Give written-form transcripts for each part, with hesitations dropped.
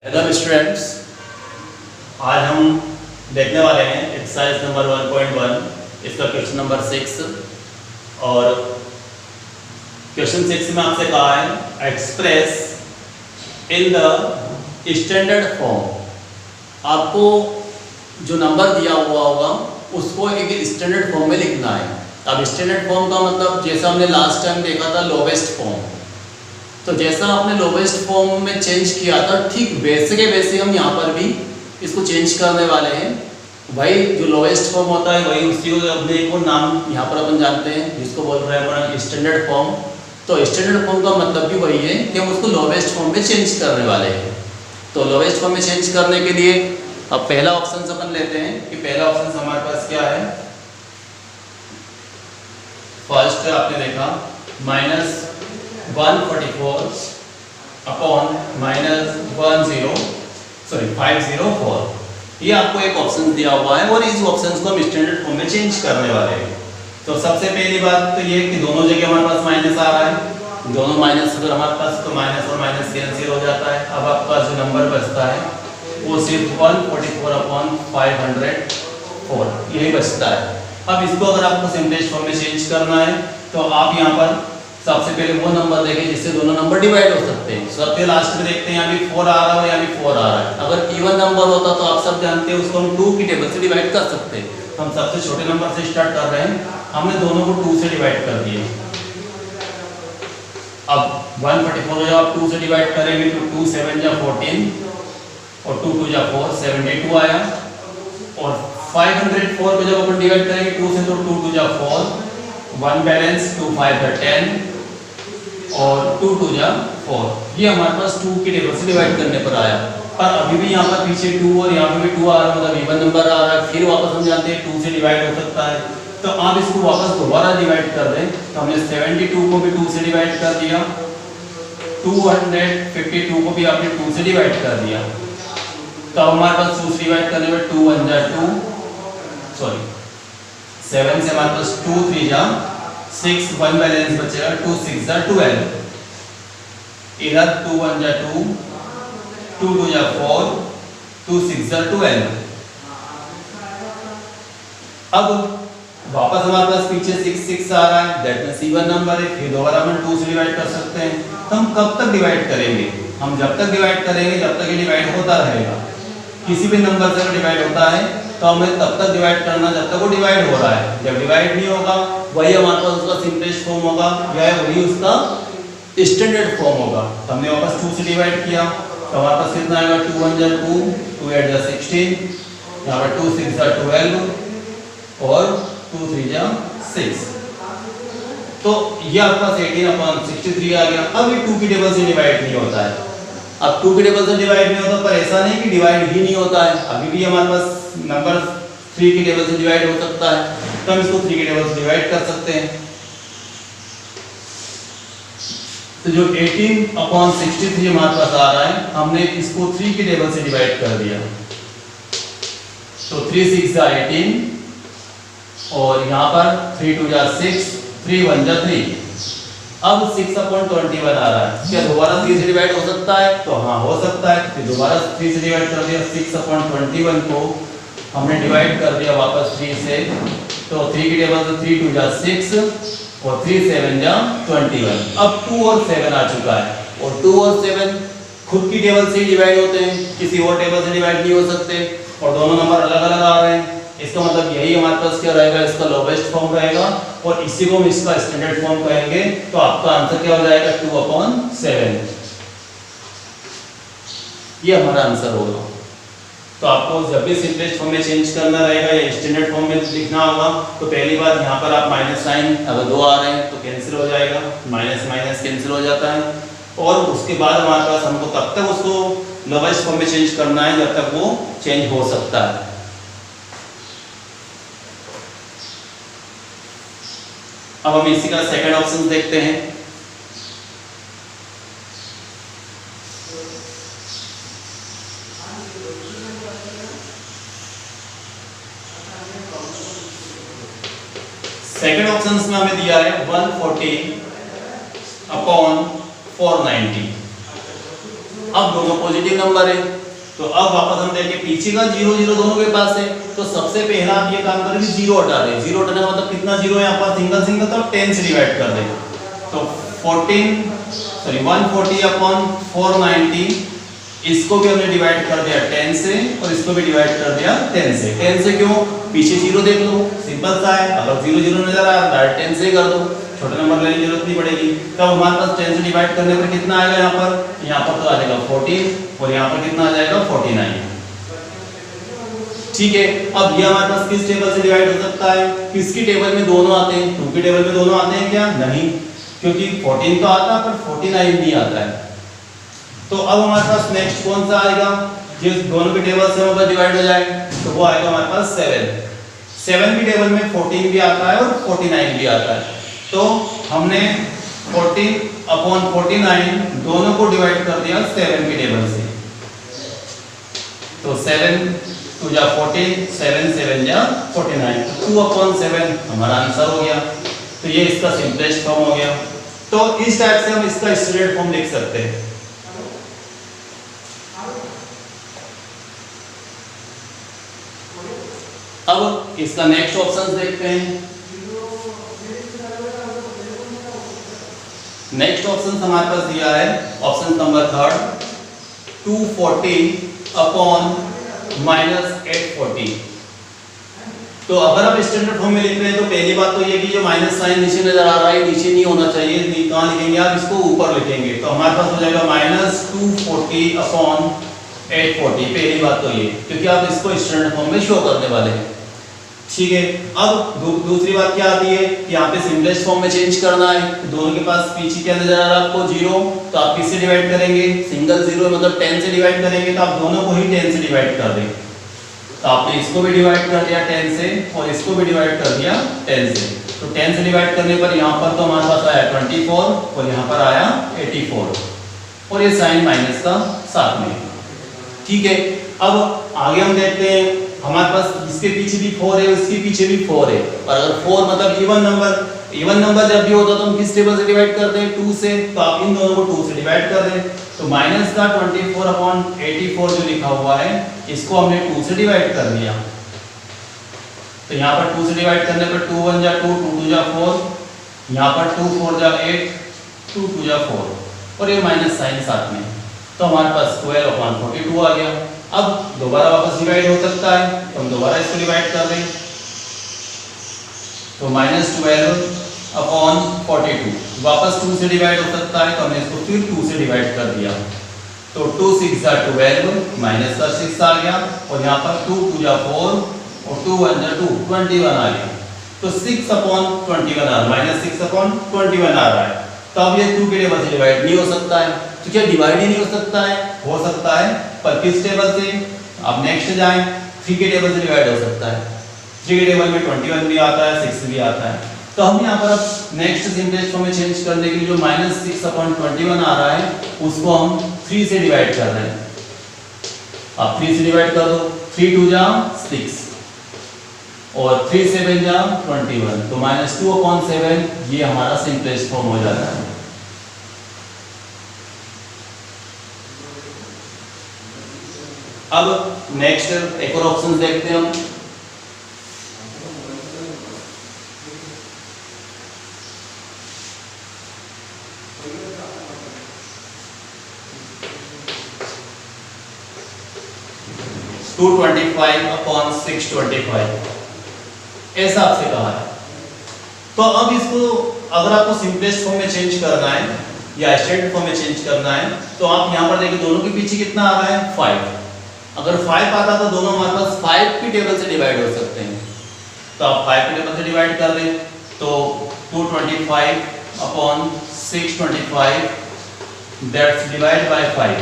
Hello students, आज हम देखने वाले हैं एक्सरसाइज नंबर 1.1 इसका क्वेश्चन नंबर 6। और क्वेश्चन 6 में आपसे कहा है express in the standard form. आपको जो नंबर दिया हुआ होगा उसको एक स्टैंडर्ड फॉर्म में लिखना है। अब स्टैंडर्ड फॉर्म का मतलब जैसा हमने लास्ट टाइम देखा था लोवेस्ट फॉर्म, तो जैसा आपने लोवेस्ट फॉर्म में चेंज किया था ठीक वैसे के वैसे हम यहाँ पर भी इसको चेंज करने वाले हैं। वही जो लोवेस्ट फॉर्म होता है वही उसी को अपने को नाम यहाँ पर अपन जानते हैं जिसको बोल रहे हैं अपन स्टैंडर्ड फॉर्म। तो स्टैंडर्ड फॉर्म का मतलब भी वही है कि हम उसको लोवेस्ट फॉर्म में चेंज करने वाले हैं। तो लोवेस्ट फॉर्म में चेंज करने के लिए अब पहला ऑप्शन अपन लेते हैं कि पहला ऑप्शन हमारे पास क्या है। फर्स्ट आपने देखा -144 अपॉन -504, ये आपको एक ऑप्शन दिया हुआ है और इस ऑप्शन को हम स्टैंडर्ड फॉर्म में चेंज करने वाले हैं। तो सबसे पहली बात तो ये कि दोनों जगह हमारे पास माइनस आ रहा है, दोनों माइनस अगर हमारे पास तो माइनस और माइनस कैंसिल हो जाता है। अब आपका जो नंबर बचता है वो सिर्फ 144 अपॉन 504 यही बचता है। अब इसको अगर आपको सिंपलेस्ट फॉर्म में चेंज करना है तो आप यहाँ पर सबसे पहले वो नंबर देखें जिससे दोनों नंबर डिवाइड हो सकते हैं। सबसे लास्ट में देखते हैं यहाँ भी 4 आ रहा है, यहाँ भी 4 आ रहा है। अगर इवन नंबर होता तो आप सब जानते हैं उसको हम 2 की टेबल से डिवाइड कर सकते हैं। हम सबसे छोटे नंबर से स्टार्ट कर रहे हैं, हमने दोनों को 2 से डिवाइड कर दिए। अब 144 जब आप 2 से डिवाइड करेंगे तो 2 7 जा 14 और 2 2 जा 4 72 आया। और 504 को जब अपन डिवाइड करेंगे 2 से तो 2 2 जा 4 1 बैलेंस 2 5 जा 10 और 2 2 जा 4। ये हमारे पास 2 की टेबल से डिवाइड करने पर आया। पर अभी भी यहाँ पर पीछे 2 और यहाँ पे भी 2 आ रहा है, मतलब इवन नंबर आ रहा है। फिर वापस हम जानते हैं 2 से डिवाइड हो सकता है, तो आप इसको वापस दोबारा डिवाइड कर दें। तो हमने 72 को भी 2 से डिवाइड कर दिया, 252 को भी आपने 2 से डिवाइड कर दिया। तो हमारे पास 2 से डिवाइड करने में 2 1 जा 2 सॉरी 7 से हमारे पास 2 3 जा 6 1 बैलेंस बचेगा 2 6 जा 12। इधर 2 1 जा 2 2 2 जा 4 2 6 जा 12। अब वापस हमारे पास पीछे 6 6 आ रहा है, दैट मींस इवन नंबर है। फिर दोबारा हम 2 से डिवाइड कर सकते हैं। तो हम कब तक डिवाइड करेंगे? हम जब तक डिवाइड करेंगे जब तक ये डिवाइड होता रहेगा। किसी भी नंबर से डिवाइड होता है तो हमें तब तक डिवाइड करना जब तक वो डिवाइड हो रहा है। जब डिवाइड नहीं होगा वही हमारे पास उसका सिंपलेस्ट फॉर्म होगा या वही उसका स्टैंडर्ड फॉर्म होगा। तो हमने वापस 2 से डिवाइड किया तो हमारे पास कितना आएगा 2 1 जा 2 2 8 जा 16, यहाँ पर 2 6 जा 12 और 2 3 जा 6। तो ये आपके पास 18/63 आ गया। अब ये 2 की टेबल से डिवाइड नहीं होता है। अब 2 की टेबल से डिवाइड नहीं होता, पर ऐसा नहीं कि डिवाइड ही नहीं होता है। अभी भी हमारे पास नंबर 3 की टेबल से डिवाइड हो सकता है, तो हम इसको 3 की टेबल से डिवाइड कर सकते हैं। तो जो 18/63 हमारे पास आ रहा है, हमने इसको 3 की टेबल से डिवाइड कर दिया। तो 3 6 जा 18 और यहाँ पर 3 2 जा 6 3 1 जा 3। अब 6/21 आ रहा है, क्या दोबारा 3 से डिवाइड हो सकता है? तो हाँ हो सकता है। फिर दोबारा 3 से डिवाइड कर दिया, 6/21 को हमने डिवाइड कर दिया वापस 3 से। तो 3 की टेबल से 3 2 जा 6 और 3 7 जा 21। अब 2 और 7 आ चुका है और 2 और 7 खुद की टेबल से ही डिवाइड होते हैं, किसी और टेबल से डिवाइड नहीं हो सकते। और दोनों नंबर अलग अलग आ रहे हैं, इसका मतलब यही हमारे पास क्या रहेगा, इसका लोवेस्ट फॉर्म रहेगा और इसी को हम इसका स्टैंडर्ड फॉर्म कहेंगे। तो आपका आंसर क्या हो जाएगा 2/7। ये हमारा आंसर होगा। तो आपको जब भी सिंपलेस्ट फॉर्म में चेंज करना रहेगा या स्टैंडर्ड फॉर्म में लिखना होगा तो पहली बात यहाँ पर आप माइनस साइन अगर 2 आ रहे हैं तो कैंसिल हो जाएगा, माइनस माइनस कैंसिल हो जाता है। और उसके बाद हमारे पास हमको तब तक उसको लोवेस्ट फॉर्म में चेंज करना है जब तक वो चेंज हो सकता है। अब हम इसी का सेकंड ऑप्शन देखते हैं। सेकंड ऑप्शन में हमें दिया है 140/490। अब दोनों पॉजिटिव नंबर है, तो अब वापस हम देखें पीछे का 0 0 दोनों के पास है, तो सबसे पहला आप ये काम करें कि 0 हटा दें। 0 हटाने का मतलब कितना 0 है यहाँ पर, सिंगल सिंगल, तो 10 से डिवाइड कर दें। तो 140 अपॉन 490, इसको भी हमने डिवाइड कर दिया 10 से और इसको भी डिवाइड कर दिया 10 से। 10 से क्यों, पीछे 0 देख लो, सिंपल सा है, अगर 0 0 नजर आ रहा है 10 से कर दो, छोटा नंबर लेने की जरूरत नहीं पड़ेगी। तब हमारे पास 10 से डिवाइड करने पर कितना आएगा, यहाँ पर तो आ जाएगा 14 और यहाँ पर कितना आ जाएगा 49। ठीक है, अब ये हमारे पास किस टेबल से डिवाइड हो सकता है, किसकी टेबल में दोनों आते हैं, 2 की टेबल में दोनों आते हैं क्या, नहीं, क्योंकि 14 तो आता है पर 49 नहीं आता है। तो अब हमारे पास नेक्स्ट कौन सा आएगा, जिस दोनों की टेबल से हमारे डिवाइड हो जाए, तो वो आएगा हमारे पास 7 की टेबल में 14 भी आता है और 49 भी आता है। तो हमने 14 अपॉन 49 दोनों को डिवाइड कर दिया 7 की टेबल से, तो 7 2 जा 14, 7 7 जा 49, 2 अपॉन 7 हमारा आंसर हो गया। तो ये इसका सिंपलेस्ट फॉर्म हो गया। तो इस टाइप से हम इसका स्टैंडर्ड फॉर्म लिख सकते हैं। अब इसका नेक्स्ट ऑप्शन देखते हैं। नेक्स्ट ऑप्शन हमारे पास दिया है ऑप्शन नंबर 3, 240 अपॉन -840। तो अगर आप स्टैंडर्ड फॉर्म में लिख रहे हैं तो पहली बात तो ये कि जो माइनस साइन नीचे नजर आ रहा है नीचे नहीं होना चाहिए, कहाँ लिखेंगे आप, इसको ऊपर लिखेंगे। तो हमारे पास हो जाएगा -240 अपॉन 840। पहली बात तो ये, क्योंकि आप इसको स्टैंडर्ड फॉर्म में शो करने वाले हैं। ठीक है, अब दूसरी बात क्या आती है कि यहाँ पे सिंपलेस्ट फॉर्म में चेंज करना है। दोनों के पास पीछे क्या नजर आ रहा है आपको 0, तो आप किससे डिवाइड करेंगे, सिंगल 0 मतलब 10 से डिवाइड करेंगे, तो आप दोनों को ही 10 से डिवाइड कर दें। तो आपने इसको भी डिवाइड कर दिया 10 से और इसको भी डिवाइड कर दिया 10 से। तो 10 से डिवाइड करने पर यहाँ पर तो हमारे पास आया 24 और यहाँ पर आया 84 और ये साइन माइनस का साथ में। ठीक है, अब आगे हम देखते हैं, हमारे पास इसके पीछे भी 4 है, इसके पीछे भी 4 है, और अगर 4 मतलब इवन नंबर जब भी होता तो हम किस टेबल से डिवाइड करते हैं, 2 से। तो आप इन दोनों को 2 से डिवाइड कर दें। तो माइनस का 24 अपॉन 84 जो लिखा हुआ है इसको हमने 2 से डिवाइड कर दिया। तो यहाँ पर 2 से डिवाइड करने पर 2 1 जा 2, 2 2 जा 4, यहाँ पर 2 4 जा 8, 2 2 जा 4 और ये माइनस साइन साथ में। तो हमारे पास 12 अपॉन 42 आ गया। अब दोबारा वापस डिवाइड हो सकता है, तो हम दोबारा इसको डिवाइड कर दें। तो -12 अपॉन 42 वापस 2 से डिवाइड हो सकता है, तो हमने इसको फिर 2 से डिवाइड कर दिया। तो 2 6 जा 12, माइनस का 6 आ गया और यहाँ पर 2 2 जा 4 और 2 1 जा 2, 21 आ गया। तो 6 अपॉन 21 आ रहा है, -6 अपॉन 21 आ रहा है। तो अब ये 2 के टेबल से डिवाइड नहीं हो सकता है। तो क्या डिवाइड ही नहीं हो सकता है, हो सकता है, पर किस टेबल से, अब नेक्स्ट जाएं, 3 के टेबल से डिवाइड हो सकता है। 3 के टेबल में 21 भी आता है, 6 भी आता है। तो हम यहाँ पर अब नेक्स्ट सिंपलेस्ट फॉर्म में चेंज करने के लिए जो -6 अपॉन 21 आ रहा है उसको हम 3 से डिवाइड कर रहे हैं। अब 3 से डिवाइड कर दो, 3 2 जा 6 और 3 7 जा 21, तो -2 अपॉन 7 ये हमारा सिंपलेस्ट फॉर्म हो जाता है। अब नेक्स्ट एक और ऑप्शन देखते हैं हम। टू 25 अपॉन 625 ऐसा आपसे कहा है। तो अब इसको अगर आपको सिंपलेस्ट फॉर्म में चेंज करना है या स्टैंडर्ड फॉर्म में चेंज करना है, तो आप यहाँ पर देखिए दोनों के पीछे कितना आ रहा है 5। अगर 5 आता तो दोनों हमारे पास 5 की टेबल से डिवाइड हो सकते हैं। तो आप 5 की टेबल से डिवाइड कर दें, तो 225 अपॉन 625 दैट्स डिवाइड बाय 5।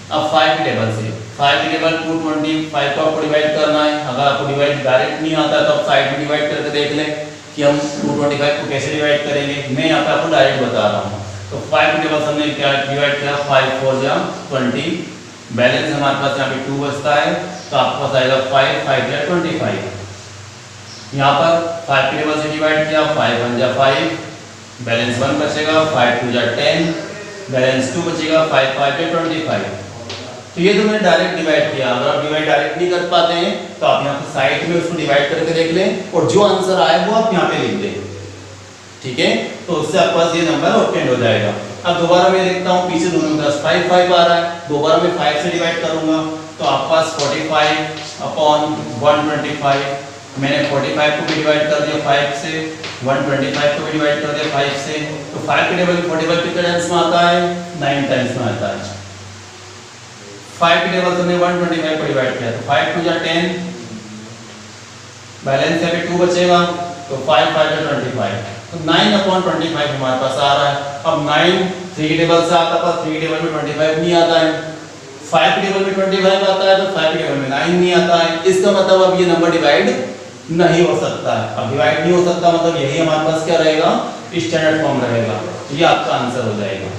अब 5 की टेबल से 5 की टेबल 225 को आपको डिवाइड करना है। अगर आपको डिवाइड डायरेक्ट नहीं आता तो आप साइड में डिवाइड करके देख लें कि हम 225 को कैसे डिवाइड करेंगे। मैं यहाँ पे आपको डायरेक्ट बता रहा हूँ। तो 5 की टेबल हमने क्या डिवाइड किया, 5 4 जा 20, बैलेंस हमारे पास यहाँ पे 2 बचता है, तो आपके पास आएगा 5 5 जा 25। यहाँ पर 5 की टेबल से डिवाइड किया, 5 1 जा 5, बैलेंस 1 बचेगा, 5 2 जा 10 बैलेंस 2 बचेगा, 5 5 पे 25। तो ये तो मैंने डायरेक्ट डिवाइड किया। अगर आप डिवाइड डायरेक्ट नहीं कर पाते हैं तो आप यहाँ पे साइड में उसको डिवाइड करके देख लें और जो आंसर आए वो आप यहाँ पे लिख दें, ठीक है। तो उससे आपके पास ये नंबर ऑब्टेन हो जाएगा। अब दोबारा मैं देखता हूँ पीछे दोनों के पास 5 5 आ रहा है, दोबारा मैं 5 से डिवाइड करूंगा तो आपके पास 45 अपॉन 125। मैंने 45 को भी डिवाइड कर दिया 5 से, 125 को भी डिवाइड कर दिया 5 से। तो 5 के टेबल 45 कितने टाइम्स में आता है? 9 टाइम्स में आता है। 5 के टेबल से हमने 125 को डिवाइड किया तो 5 2 जा 10, बैलेंस यहाँ पे 2 बचेगा तो 5 5 जा 25, तो 9/25 हमारे पास आ रहा है। अब 9 3 के टेबल से आता है, 3 के टेबल में 25 नहीं आता है, 5 के टेबल में 25 आता है तो 5 के टेबल में 9 नहीं आता है। इसका मतलब अब ये नंबर डिवाइड नहीं हो सकता है। अब डिवाइड नहीं हो सकता मतलब यही हमारे पास क्या रहेगा? स्टैंडर्ड फॉर्म रहेगा। ये आपका आंसर हो जाएगा।